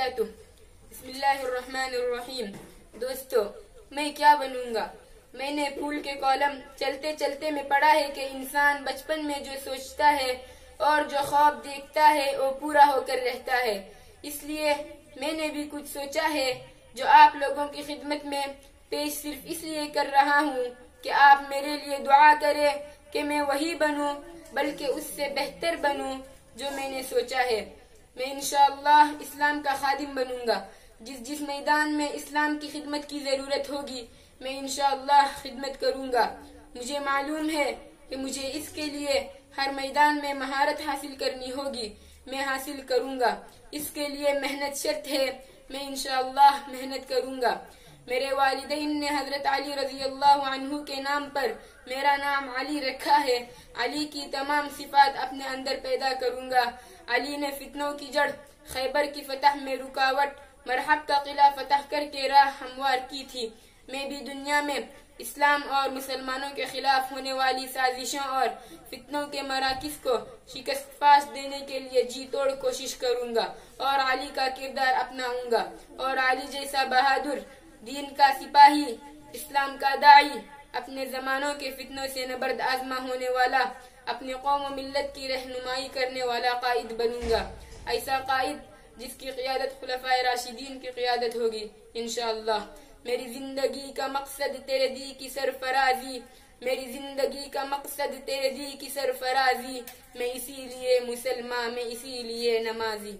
وبرکاتہ۔ بسم اللہ الرحمن الرحیم۔ دوستو، میں کیا بنوں گا؟ میں نے پھول کے کالم چلتے چلتے میں پڑھا ہے کہ انسان بچپن میں جو سوچتا ہے اور جو خواب دیکھتا ہے وہ پورا ہو کر رہتا ہے۔ اس لیے میں نے بھی کچھ سوچا ہے جو آپ لوگوں کی خدمت میں پیش صرف اس لیے کر رہا ہوں کہ آپ میرے لیے دعا کریں کہ میں وہی بنوں بلکہ اس سے بہتر بنوں جو میں نے سوچا ہے۔ میں انشاءاللہ اسلام کا خادم بنوں گا۔ جس میدان میں اسلام کی خدمت کی ضرورت ہوگی میں انشاءاللہ خدمت کروں گا۔ مجھے معلوم ہے کہ مجھے اس کے لیے ہر میدان میں مہارت حاصل کرنی ہوگی، میں حاصل کروں گا۔ اس کے لیے محنت شرط ہے، میں انشاءاللہ محنت کروں گا۔ میرے والدین نے حضرت علی رضی اللہ عنہ کے نام پر میرا نام علی رکھا ہے۔ علی کی تمام صفات اپنے اندر پیدا کروں گا۔ علی نے فتنوں کی جڑ، خیبر کی فتح میں رکاوٹ، مرحب کا قلعہ فتح کر کے راہ ہموار کی تھی۔ میں بھی دنیا میں اسلام اور مسلمانوں کے خلاف ہونے والی سازشوں اور فتنوں کے مراکز کو شکست فاش دینے کے لیے جی توڑ کوشش کروں گا اور علی کا کردار اپناؤں گا، اور علی جیسا بہادر، دین کا سپاہی، اسلام کا داعی، اپنے زمانوں کے فتنوں سے نبرد آزما ہونے والا، اپنی قوم و ملت کی رہنمائی کرنے والا قائد بنوں گا۔ ایسا قائد جس کی قیادت خلفائے راشدین کی قیادت ہوگی انشاءاللہ۔ میری زندگی کا مقصد تیرے دی کی سرفرازی، میری زندگی کا مقصد تیرے دی کی سرفرازی، میں اسی لیے مسلمان، میں اسی لیے نمازی۔